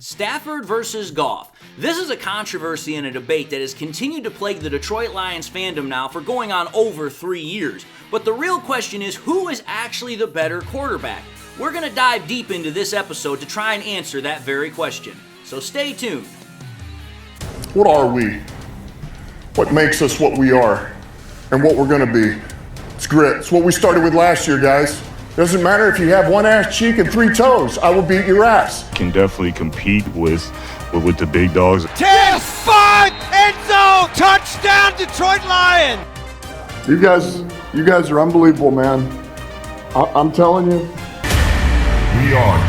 Stafford versus Goff. This is a controversy and a debate that has continued to plague the Detroit Lions fandom now for going on over 3 years. But the real question is, who is actually the better quarterback? We're going to dive deep into this episode to try and answer that very question. So stay tuned. What are we? What makes us what we are and what we're going to be? It's grit. It's what we started with last year, guys. Doesn't matter if you have one ass cheek and 3 toes. I will beat your ass. Can definitely compete with the big dogs. 10-5 end zone touchdown Detroit Lions. You guys are unbelievable, man. I'm telling you. We are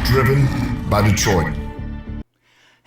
driven by Detroit.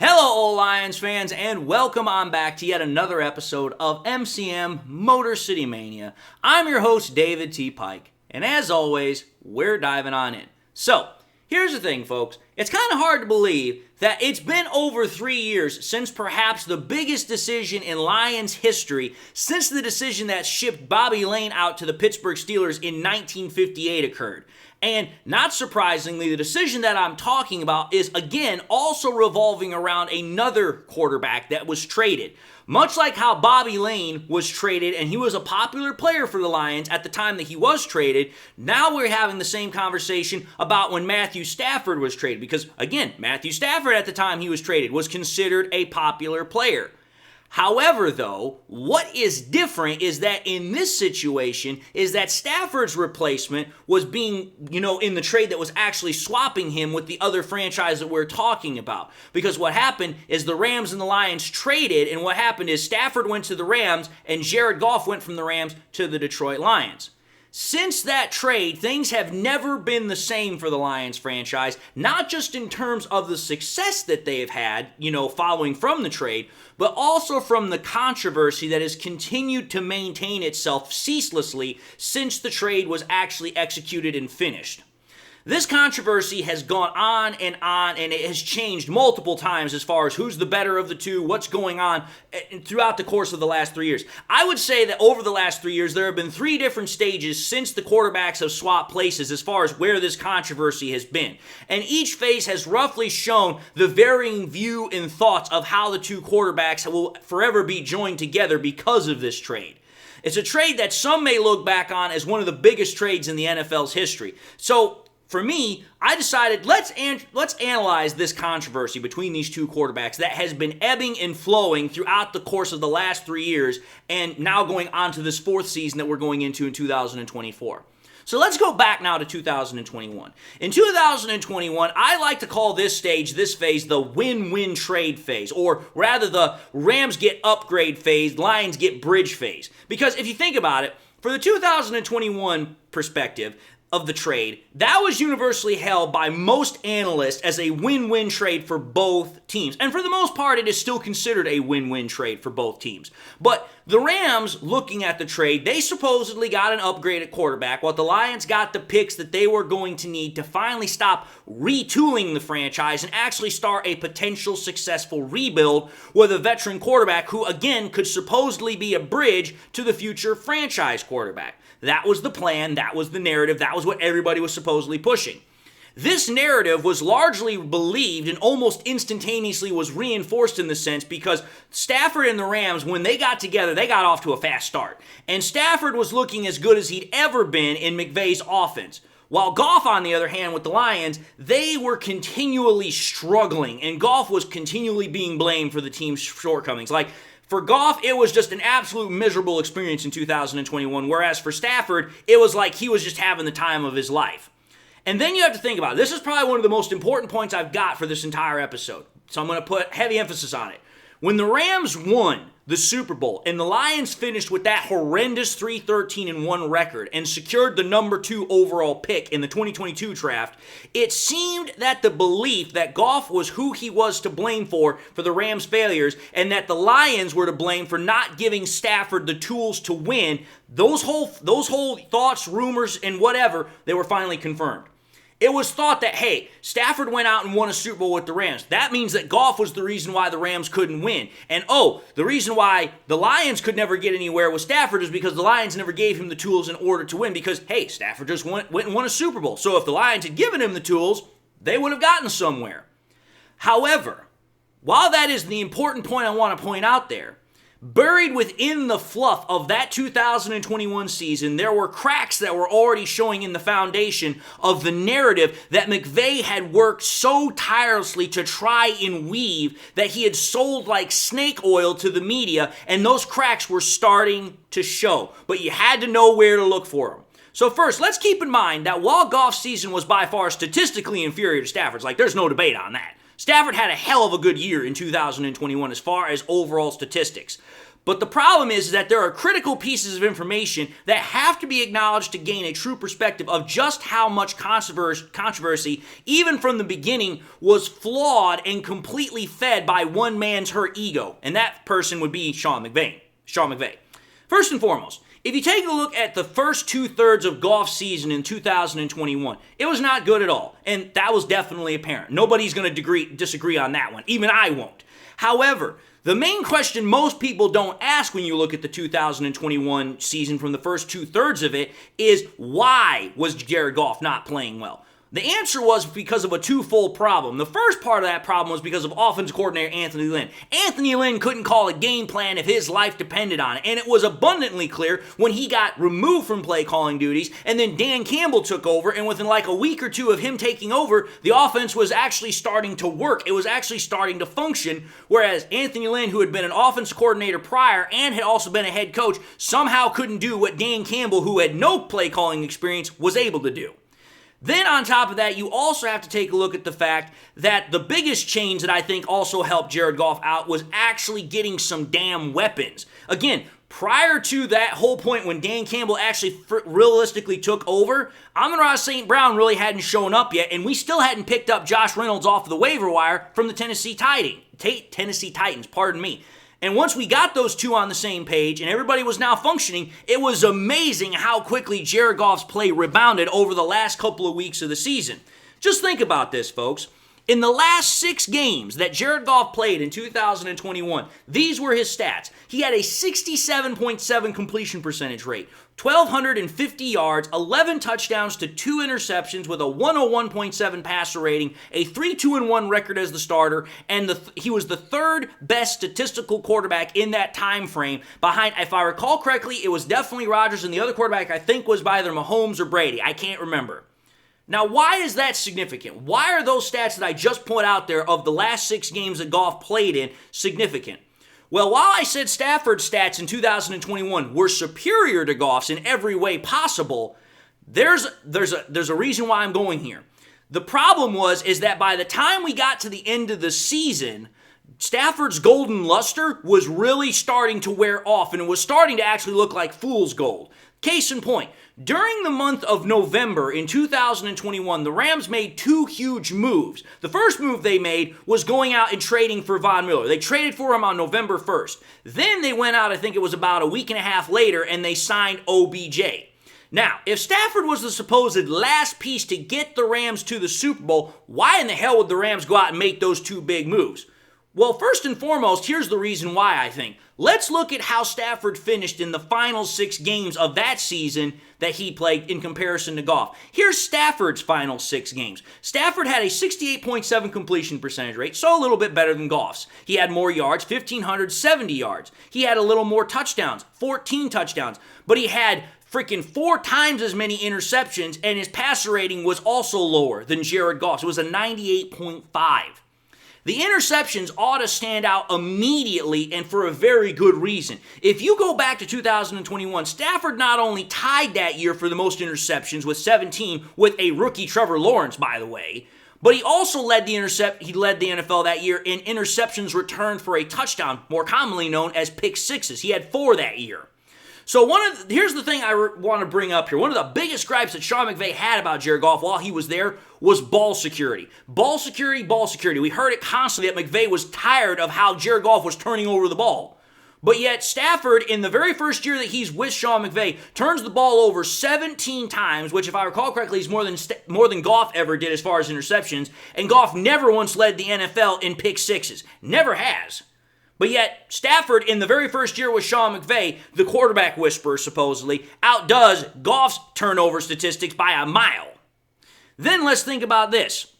Hello, old Lions fans, and welcome on back to yet another episode of MCM Motor City Mania. I'm your host, David T. Pike, and as always, we're diving on in. So, here's the thing, folks. It's kind of hard to believe that it's been over 3 years since perhaps the biggest decision in Lions history, since the decision that shipped Bobby Lane out to the Pittsburgh Steelers in 1958 occurred. And not surprisingly, the decision that I'm talking about is, again, also revolving around another quarterback that was traded. Much like how Bobby Lane was traded, and he was a popular player for the Lions at the time that he was traded, now we're having the same conversation about when Matthew Stafford was traded. Because, again, Matthew Stafford at the time he was traded was considered a popular player. However, though, what is different is that in this situation is that Stafford's replacement was being, in the trade that was actually swapping him with the other franchise that we're talking about. Because what happened is the Rams and the Lions traded, and what happened is Stafford went to the Rams and Jared Goff went from the Rams to the Detroit Lions. Since that trade, things have never been the same for the Lions franchise, not just in terms of the success that they've had, following from the trade, but also from the controversy that has continued to maintain itself ceaselessly since the trade was actually executed and finished. This controversy has gone on, and it has changed multiple times as far as who's the better of the two, what's going on throughout the course of the last 3 years. I would say that over the last 3 years, there have been 3 different stages since the quarterbacks have swapped places as far as where this controversy has been. And each phase has roughly shown the varying view and thoughts of how the two quarterbacks will forever be joined together because of this trade. It's a trade that some may look back on as one of the biggest trades in the NFL's history. So, for me, I decided let's analyze this controversy between these two quarterbacks that has been ebbing and flowing throughout the course of the last 3 years and now going on to this 4th season that we're going into in 2024. So let's go back now to 2021. In 2021, I like to call this phase, the win-win trade phase, or rather the Rams get upgrade phase, Lions get bridge phase. Because if you think about it, for the 2021 perspective of the trade, that was universally held by most analysts as a win-win trade for both teams. And for the most part, it is still considered a win-win trade for both teams. But the Rams, looking at the trade, they supposedly got an upgrade at quarterback, while the Lions got the picks that they were going to need to finally stop retooling the franchise and actually start a potential successful rebuild with a veteran quarterback who, again, could supposedly be a bridge to the future franchise quarterback. That was the plan, that was the narrative, that was what everybody was supposedly pushing. This narrative was largely believed and almost instantaneously was reinforced in the sense because Stafford and the Rams, when they got together, they got off to a fast start. And Stafford was looking as good as he'd ever been in McVay's offense. While Goff, on the other hand, with the Lions, they were continually struggling, and Goff was continually being blamed for the team's shortcomings. For Goff, it was just an absolute miserable experience in 2021, whereas for Stafford, it was like he was just having the time of his life. And then you have to think about it. This is probably one of the most important points I've got for this entire episode, so I'm going to put heavy emphasis on it. When the Rams won the Super Bowl and the Lions finished with that horrendous 3-13-1 record and secured the number 2 overall pick in the 2022 draft, it seemed that the belief that Goff was who he was to blame for the Rams' failures and that the Lions were to blame for not giving Stafford the tools to win, those whole thoughts, rumors, and whatever, they were finally confirmed. It was thought that, hey, Stafford went out and won a Super Bowl with the Rams. That means that Goff was the reason why the Rams couldn't win. And the reason why the Lions could never get anywhere with Stafford is because the Lions never gave him the tools in order to win because, hey, Stafford just went and won a Super Bowl. So if the Lions had given him the tools, they would have gotten somewhere. However, while that is the important point I want to point out there, buried within the fluff of that 2021 season, there were cracks that were already showing in the foundation of the narrative that McVay had worked so tirelessly to try and weave that he had sold like snake oil to the media, and those cracks were starting to show. But you had to know where to look for them. So first, let's keep in mind that while Goff's season was by far statistically inferior to Stafford's, like there's no debate on that. Stafford had a hell of a good year in 2021 as far as overall statistics. But the problem is that there are critical pieces of information that have to be acknowledged to gain a true perspective of just how much controversy, even from the beginning, was flawed and completely fed by one man's hurt ego. And that person would be Sean McVay. First and foremost, if you take a look at the first 2/3 of Goff's season in 2021, it was not good at all, and that was definitely apparent. Nobody's going to disagree on that one. Even I won't. However, the main question most people don't ask when you look at the 2021 season from the first 2/3 of it is, why was Jared Goff not playing well? The answer was because of a twofold problem. The first part of that problem was because of offensive coordinator Anthony Lynn. Anthony Lynn couldn't call a game plan if his life depended on it, and it was abundantly clear when he got removed from play calling duties, and then Dan Campbell took over, and within like a week or two of him taking over, the offense was actually starting to work. It was actually starting to function, whereas Anthony Lynn, who had been an offensive coordinator prior and had also been a head coach, somehow couldn't do what Dan Campbell, who had no play calling experience, was able to do. Then on top of that, you also have to take a look at the fact that the biggest change that I think also helped Jared Goff out was actually getting some damn weapons. Again, prior to that whole point when Dan Campbell actually realistically took over, Amon-Ra St. Brown really hadn't shown up yet, and we still hadn't picked up Josh Reynolds off of the waiver wire from the Tennessee Titans. And once we got those two on the same page and everybody was now functioning, it was amazing how quickly Jared Goff's play rebounded over the last couple of weeks of the season. Just think about this, folks. In the last 6 games that Jared Goff played in 2021, these were his stats. He had a 67.7 completion percentage rate, 1,250 yards, 11 touchdowns to 2 interceptions with a 101.7 passer rating, a 3-2-1 record as the starter, and he was the 3rd best statistical quarterback in that time frame behind, if I recall correctly, it was definitely Rodgers, and the other quarterback I think was by either Mahomes or Brady. I can't remember. Now, why is that significant? Why are those stats that I just put out there of the last 6 games that Goff played in significant? Well, while I said Stafford's stats in 2021 were superior to Goff's in every way possible, there's a reason why I'm going here. The problem is that by the time we got to the end of the season, Stafford's golden luster was really starting to wear off, and it was starting to actually look like fool's gold. Case in point, during the month of November in 2021, the Rams made 2 huge moves. The first move they made was going out and trading for Von Miller. They traded for him on November 1st. Then they went out, I think it was about a week and a half later, and they signed OBJ. Now, if Stafford was the supposed last piece to get the Rams to the Super Bowl, why in the hell would the Rams go out and make those 2 big moves? Well, first and foremost, here's the reason why, I think. Let's look at how Stafford finished in the final 6 games of that season that he played in comparison to Goff. Here's Stafford's final 6 games. Stafford had a 68.7 completion percentage rate, so a little bit better than Goff's. He had more yards, 1,570 yards. He had a little more touchdowns, 14 touchdowns. But he had freaking 4 times as many interceptions, and his passer rating was also lower than Jared Goff's. It was a 98.5. The interceptions ought to stand out immediately and for a very good reason. If you go back to 2021, Stafford not only tied that year for the most interceptions with 17 with a rookie Trevor Lawrence, by the way, but he also led the NFL that year in interceptions returned for a touchdown, more commonly known as pick sixes. He had 4 that year. So here's the thing I want to bring up here. One of the biggest gripes that Sean McVay had about Jared Goff while he was there was ball security. Ball security. We heard it constantly that McVay was tired of how Jared Goff was turning over the ball. But yet Stafford, in the very first year that he's with Sean McVay, turns the ball over 17 times, which if I recall correctly is more than Goff ever did as far as interceptions, and Goff never once led the NFL in pick sixes. Never has. But yet, Stafford, in the very first year with Sean McVay, the quarterback whisperer supposedly, outdoes Goff's turnover statistics by a mile. Then let's think about this.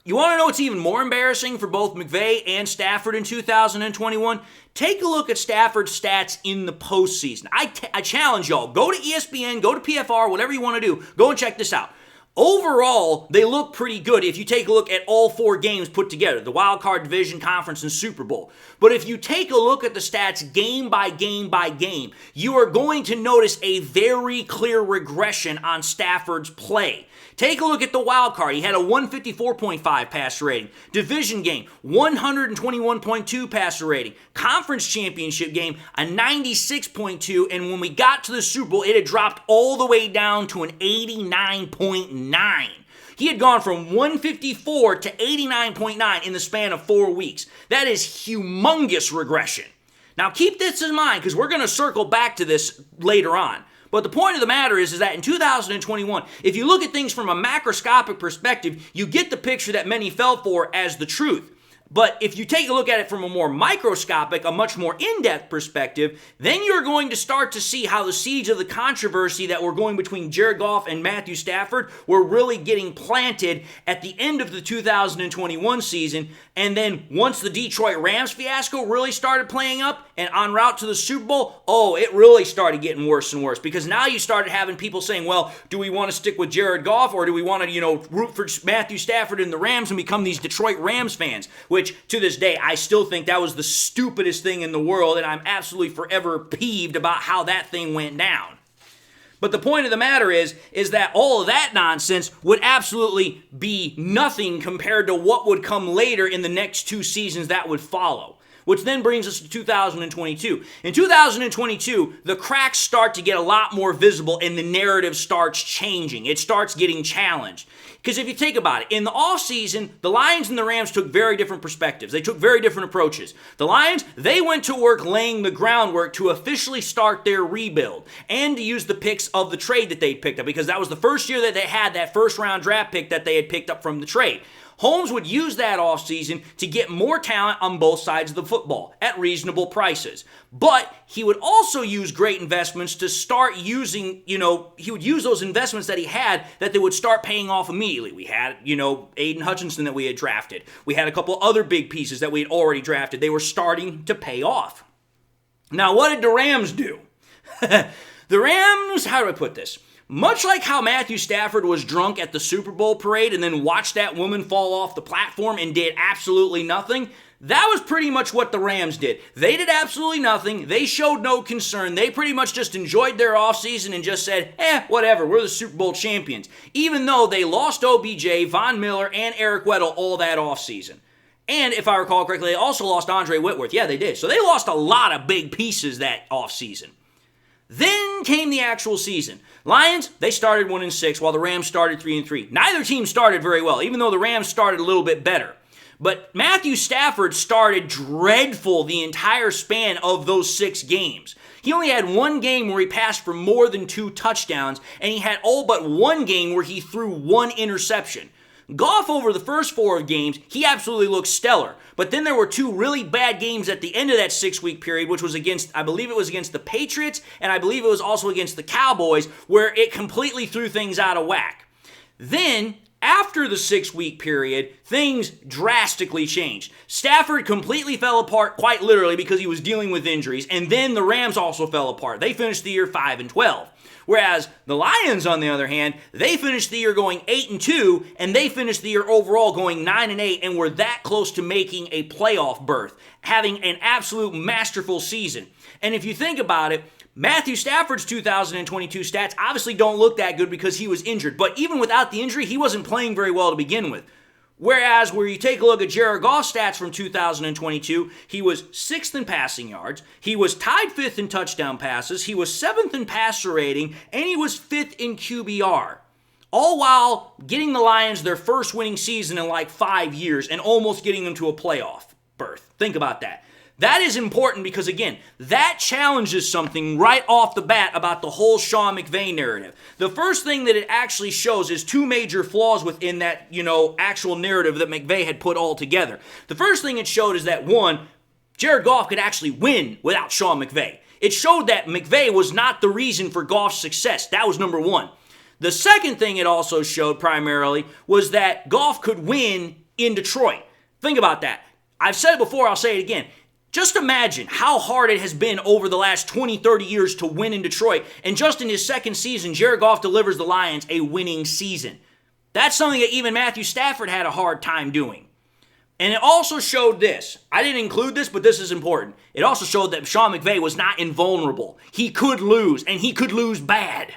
You want to know what's even more embarrassing for both McVay and Stafford in 2021? Take a look at Stafford's stats in the postseason. I challenge y'all. Go to ESPN, go to PFR, whatever you want to do. Go and check this out. Overall, they look pretty good if you take a look at all 4 games put together, the wild card, division, conference, and Super Bowl. But if you take a look at the stats game by game by game, you are going to notice a very clear regression on Stafford's play. Take a look at the wild card. He had a 154.5 passer rating. Division game, 121.2 passer rating. Conference championship game, a 96.2. And when we got to the Super Bowl, it had dropped all the way down to an 89.9. He had gone from 154 to 89.9 in the span of 4 weeks. That is humongous regression. Now keep this in mind because we're going to circle back to this later on. But the point of the matter is that in 2021, if you look at things from a macroscopic perspective, you get the picture that many fell for as the truth. But if you take a look at it from a more microscopic, a much more in-depth perspective, then you're going to start to see how the seeds of the controversy that were going between Jared Goff and Matthew Stafford were really getting planted at the end of the 2021 season. And then once the Detroit Rams fiasco really started playing up and en route to the Super Bowl, it really started getting worse and worse because now you started having people saying, well, do we want to stick with Jared Goff or do we want to, root for Matthew Stafford and the Rams and become these Detroit Rams fans? Which to this day, I still think that was the stupidest thing in the world, and I'm absolutely forever peeved about how that thing went down. But the point of the matter is that all of that nonsense would absolutely be nothing compared to what would come later in the next 2 seasons that would follow. Which then brings us to 2022. In 2022, the cracks start to get a lot more visible and the narrative starts changing. It starts getting challenged. Because if you think about it, in the offseason, the Lions and the Rams took very different perspectives. They took very different approaches. The Lions, they went to work laying the groundwork to officially start their rebuild and to use the picks of the trade that they picked up because that was the first year that they had that first-round draft pick that they had picked up from the trade. Holmes would use that offseason to get more talent on both sides of the football at reasonable prices. But he would also use great investments to start using, he would use those investments that he had that they would start paying off immediately. We had, Aiden Hutchinson that we had drafted. We had a couple other big pieces that we had already drafted. They were starting to pay off. Now, what did the Rams do? The Rams, how do I put this? Much like how Matthew Stafford was drunk at the Super Bowl parade and then watched that woman fall off the platform and did absolutely nothing, that was pretty much what the Rams did. They did absolutely nothing. They showed no concern. They pretty much just enjoyed their offseason and just said, whatever, we're the Super Bowl champions. Even though they lost OBJ, Von Miller, and Eric Weddle all that offseason. And if I recall correctly, they also lost Andre Whitworth. Yeah, they did. So they lost a lot of big pieces that offseason. Then came the actual season. Lions, they started 1-6 while the Rams started 3-3. Neither team started very well, even though the Rams started a little bit better. But Matthew Stafford started dreadful the entire span of those 6 games. He only had 1 game where he passed for more than 2 touchdowns, and he had all but 1 game where he threw 1 interception. Goff, over the first 4 games, he absolutely looked stellar. But then there were 2 really bad games at the end of that 6-week period, which was I believe it was against the Patriots, and I believe it was also against the Cowboys, where it completely threw things out of whack. Then, after the 6-week period, things drastically changed. Stafford completely fell apart, quite literally, because he was dealing with injuries, and then the Rams also fell apart. They finished the year 5-12. Whereas the Lions, on the other hand, they finished the year going 8-2, and they finished the year overall going 9-8, and were that close to making a playoff berth, having an absolute masterful season. And if you think about it, Matthew Stafford's 2022 stats obviously don't look that good because he was injured. But even without the injury, he wasn't playing very well to begin with. Whereas, where you take a look at Jared Goff's stats from 2022, he was 6th in passing yards, he was tied 5th in touchdown passes, he was 7th in passer rating, and he was 5th in QBR. All while getting the Lions their first winning season in like 5 years and almost getting them to a playoff berth. Think about that. That is important because, again, that challenges something right off the bat about the whole Sean McVay narrative. The first thing that it actually shows is 2 major flaws within that, actual narrative that McVay had put all together. The first thing it showed is that, 1, Jared Goff could actually win without Sean McVay. It showed that McVay was not the reason for Goff's success. That was number 1. The second thing it also showed primarily was that Goff could win in Detroit. Think about that. I've said it before, I'll say it again. Just imagine how hard it has been over the last 20, 30 years to win in Detroit. And just in his second season, Jared Goff delivers the Lions a winning season. That's something that even Matthew Stafford had a hard time doing. And it also showed this. I didn't include this, but this is important. It also showed that Sean McVay was not invulnerable. He could lose, and he could lose bad.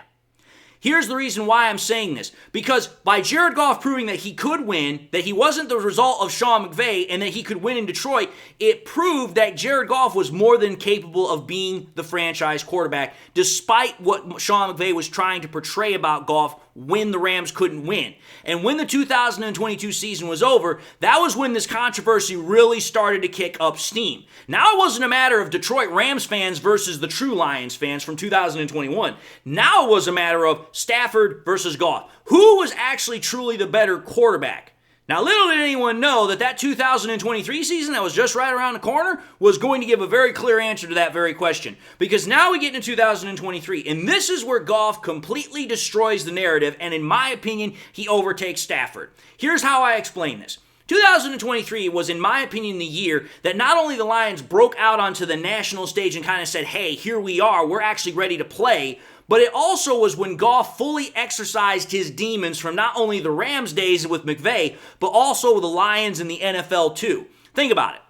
Here's the reason why I'm saying this. Because by Jared Goff proving that he could win, that he wasn't the result of Sean McVay, and that he could win in Detroit, it proved that Jared Goff was more than capable of being the franchise quarterback, despite what Sean McVay was trying to portray about Goff when the Rams couldn't win. And when the 2022 season was over, that was when this controversy really started to kick up steam. Now it wasn't a matter of Detroit Rams fans versus the true Lions fans from 2021. Now it was a matter of Stafford versus Goff. Who was actually truly the better quarterback? Now, little did anyone know that 2023 season that was just right around the corner was going to give a very clear answer to that very question. Because now we get into 2023, and this is where Goff completely destroys the narrative, and in my opinion, he overtakes Stafford. Here's how I explain this. 2023 was, in my opinion, the year that not only the Lions broke out onto the national stage and kind of said, hey, here we are, we're actually ready to play, but it also was when Goff fully exercised his demons from not only the Rams days with McVay, but also the Lions in the NFL too. Think about it.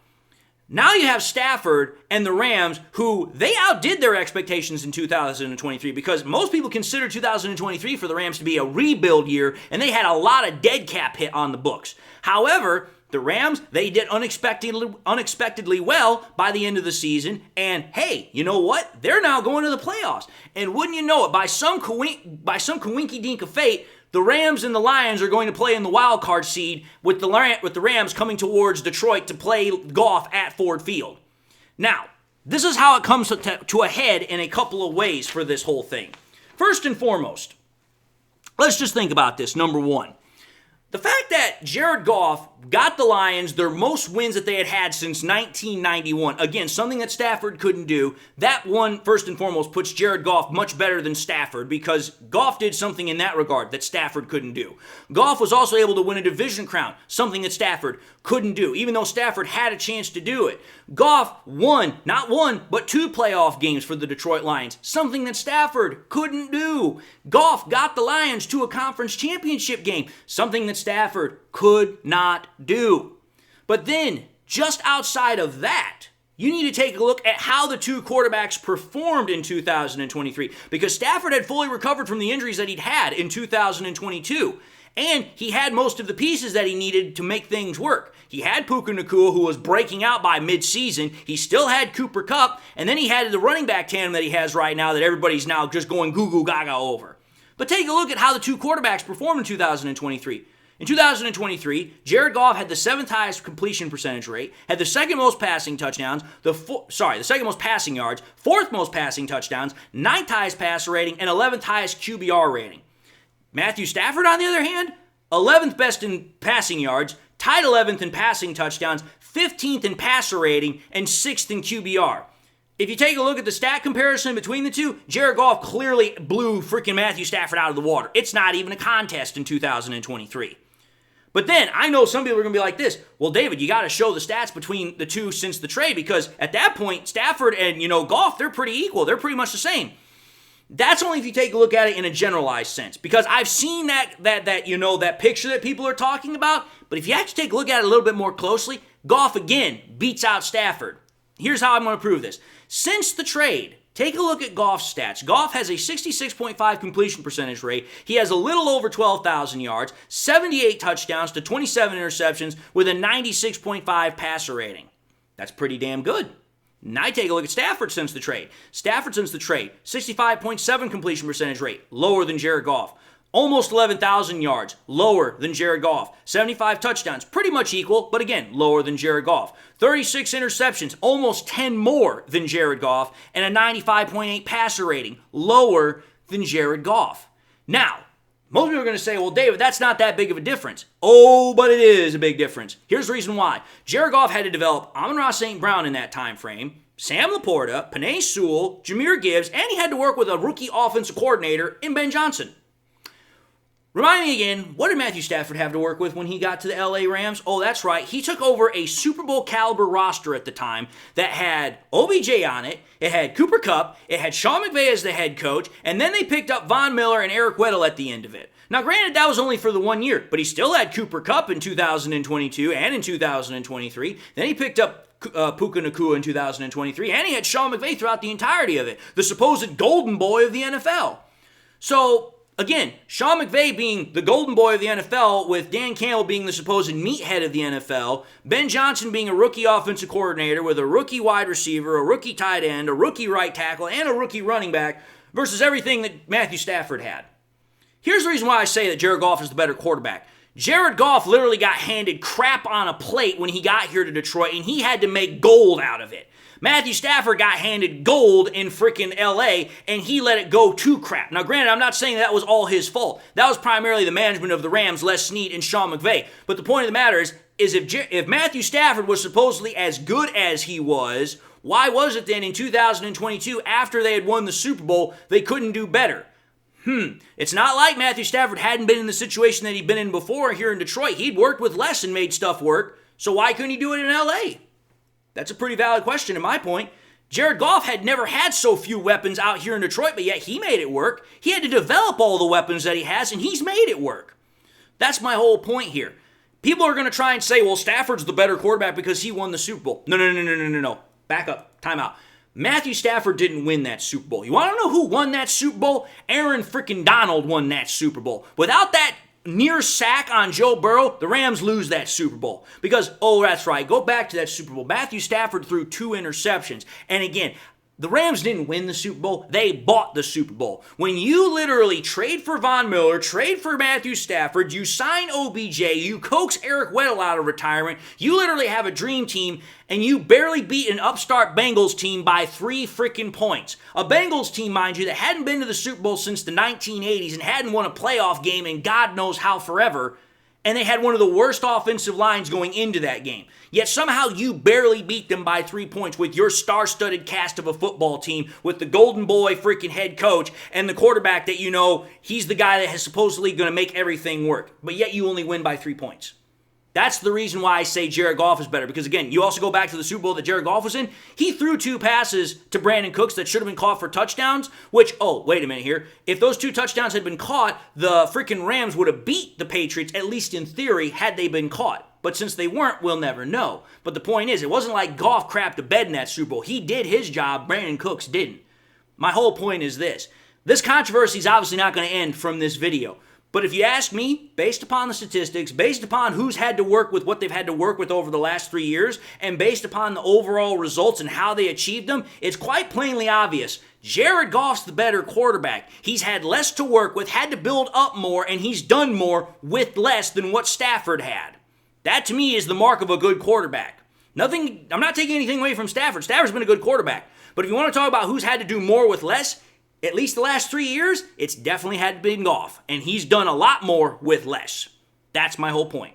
Now you have Stafford and the Rams, who they outdid their expectations in 2023 because most people consider 2023 for the Rams to be a rebuild year, and they had a lot of dead cap hit on the books. However, the Rams, they did unexpectedly well by the end of the season, and hey, you know what? They're now going to the playoffs. And wouldn't you know it, by some coinky-dink of fate, the Rams and the Lions are going to play in the wild card seed with the Rams coming towards Detroit to play Goff at Ford Field. Now, this is how it comes to a head in a couple of ways for this whole thing. First and foremost, let's just think about this, number one. The fact that Jared Goff got the Lions their most wins that they had had since 1991, again, something that Stafford couldn't do, that one, first and foremost, puts Jared Goff much better than Stafford because Goff did something in that regard that Stafford couldn't do. Goff was also able to win a division crown, something that Stafford couldn't do, even though Stafford had a chance to do it. Goff won, not one, but 2 playoff games for the Detroit Lions, something that Stafford couldn't do. Goff got the Lions to a conference championship game, something that Stafford could not do. But then, just outside of that, you need to take a look at how the two quarterbacks performed in 2023, because Stafford had fully recovered from the injuries that he'd had in 2022, and he had most of the pieces that he needed to make things work. He had Puka Nacua, who was breaking out by mid-season. He still had Cooper Kupp, and then he had the running back tandem that he has right now that everybody's now just going goo-goo gaga over. But take a look at how the two quarterbacks performed in 2023. In 2023, Jared Goff had the 7th highest completion percentage rate, had the 2nd most passing touchdowns, the 2nd most passing yards, 4th most passing touchdowns, 9th highest passer rating, and 11th highest QBR rating. Matthew Stafford, on the other hand, 11th best in passing yards, tied 11th in passing touchdowns, 15th in passer rating, and 6th in QBR. If you take a look at the stat comparison between the two, Jared Goff clearly blew freaking Matthew Stafford out of the water. It's not even a contest in 2023. But then, I know some people are going to be like this, well, David, you got to show the stats between the two since the trade, because at that point, Stafford and, Goff, they're pretty equal. They're pretty much the same. That's only if you take a look at it in a generalized sense, because I've seen that picture that people are talking about, but if you actually take a look at it a little bit more closely, Goff, again, beats out Stafford. Here's how I'm going to prove this. Since the trade, take a look at Goff's stats. Goff has a 66.5 completion percentage rate. He has a little over 12,000 yards, 78 touchdowns to 27 interceptions with a 96.5 passer rating. That's pretty damn good. Now take a look at Stafford since the trade. 65.7 completion percentage rate, lower than Jared Goff. Almost 11,000 yards, lower than Jared Goff. 75 touchdowns, pretty much equal, but again, lower than Jared Goff. 36 interceptions, almost 10 more than Jared Goff, and a 95.8 passer rating, lower than Jared Goff. Now, most people are going to say, well, David, that's not that big of a difference. Oh, but it is a big difference. Here's the reason why. Jared Goff had to develop Amon-Ra St. Brown in that time frame, Sam Laporta, Penei Sewell, Jahmyr Gibbs, and he had to work with a rookie offensive coordinator in Ben Johnson. Remind me again, what did Matthew Stafford have to work with when he got to the LA Rams? Oh, that's right. He took over a Super Bowl caliber roster at the time that had OBJ on it. It had Cooper Kupp. It had Sean McVay as the head coach. And then they picked up Von Miller and Eric Weddle at the end of it. Now, granted, that was only for the 1 year, but he still had Cooper Kupp in 2022 and in 2023. Then he picked up Puka Nacua in 2023, and he had Sean McVay throughout the entirety of it, the supposed golden boy of the NFL. So, again, Sean McVay being the golden boy of the NFL, with Dan Campbell being the supposed meathead of the NFL, Ben Johnson being a rookie offensive coordinator with a rookie wide receiver, a rookie tight end, a rookie right tackle, and a rookie running back, versus everything that Matthew Stafford had. Here's the reason why I say that Jared Goff is the better quarterback. Jared Goff literally got handed crap on a plate when he got here to Detroit, and he had to make gold out of it. Matthew Stafford got handed gold in freaking LA, and he let it go to crap. Now, granted, I'm not saying that was all his fault. That was primarily the management of the Rams, Les Snead and Sean McVay. But the point of the matter is if Matthew Stafford was supposedly as good as he was, why was it then in 2022, after they had won the Super Bowl, they couldn't do better? It's not like Matthew Stafford hadn't been in the situation that he'd been in before here in Detroit. He'd worked with Les and made stuff work, so why couldn't he do it in LA? That's a pretty valid question, in my point. Jared Goff had never had so few weapons out here in Detroit, but yet he made it work. He had to develop all the weapons that he has, and he's made it work. That's my whole point here. People are going to try and say, well, Stafford's the better quarterback because he won the Super Bowl. No. Back up. Time out. Matthew Stafford didn't win that Super Bowl. You want to know who won that Super Bowl? Aaron freaking Donald won that Super Bowl. Without that near sack on Joe Burrow, the Rams lose that Super Bowl. Because, oh, that's right, go back to that Super Bowl. Matthew Stafford threw 2 interceptions. And again, the Rams didn't win the Super Bowl. They bought the Super Bowl. When you literally trade for Von Miller, trade for Matthew Stafford, you sign OBJ, you coax Eric Weddle out of retirement, you literally have a dream team, and you barely beat an upstart Bengals team by 3 freaking points. A Bengals team, mind you, that hadn't been to the Super Bowl since the 1980s and hadn't won a playoff game in God knows how forever, and they had one of the worst offensive lines going into that game. Yet somehow you barely beat them by 3 points with your star-studded cast of a football team, with the golden boy freaking head coach and the quarterback that you know he's the guy that is supposedly going to make everything work. But yet you only win by 3 points. That's the reason why I say Jared Goff is better. Because again, you also go back to the Super Bowl that Jared Goff was in. He threw 2 passes to Brandon Cooks that should have been caught for touchdowns, which, oh, wait a minute here. If those 2 touchdowns had been caught, the freaking Rams would have beat the Patriots, at least in theory, had they been caught. But since they weren't, we'll never know. But the point is, it wasn't like Goff crapped a bed in that Super Bowl. He did his job. Brandon Cooks didn't. My whole point is this. This controversy is obviously not going to end from this video. But if you ask me, based upon the statistics, based upon who's had to work with what they've had to work with over the last 3 years, and based upon the overall results and how they achieved them, it's quite plainly obvious. Jared Goff's the better quarterback. He's had less to work with, had to build up more, and he's done more with less than what Stafford had. That, to me, is the mark of a good quarterback. I'm not taking anything away from Stafford. Stafford's been a good quarterback. But if you want to talk about who's had to do more with less, at least the last 3 years, it's definitely had to be Goff. And he's done a lot more with less. That's my whole point.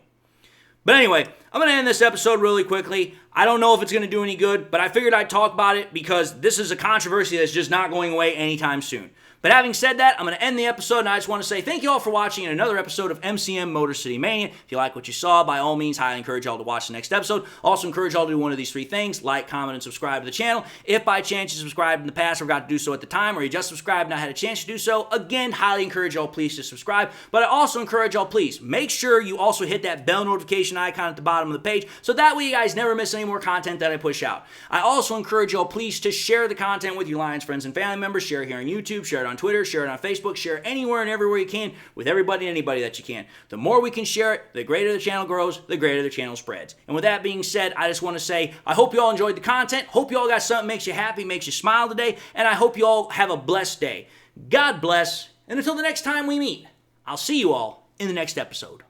But anyway, I'm going to end this episode really quickly. I don't know if it's going to do any good, but I figured I'd talk about it because this is a controversy that's just not going away anytime soon. But having said that, I'm going to end the episode, and I just want to say thank you all for watching another episode of MCM Motor City Mania. If you like what you saw, by all means, highly encourage y'all to watch the next episode. Also encourage y'all to do one of these 3 things: like, comment, and subscribe to the channel. If by chance you subscribed in the past, forgot to do so at the time, or you just subscribed and not had a chance to do so, again, highly encourage y'all please to subscribe. But I also encourage y'all please, make sure you also hit that bell notification icon at the bottom of the page, so that way you guys never miss any more content that I push out. I also encourage y'all please to share the content with your Lions friends and family members. Share it here on YouTube, share it on Twitter, share it on Facebook, share it anywhere and everywhere you can with everybody and anybody that you can. The more we can share it, the greater the channel grows, the greater the channel spreads. And with that being said, I just want to say, I hope you all enjoyed the content. Hope you all got something that makes you happy, makes you smile today, and I hope you all have a blessed day. God bless, and until the next time we meet, I'll see you all in the next episode.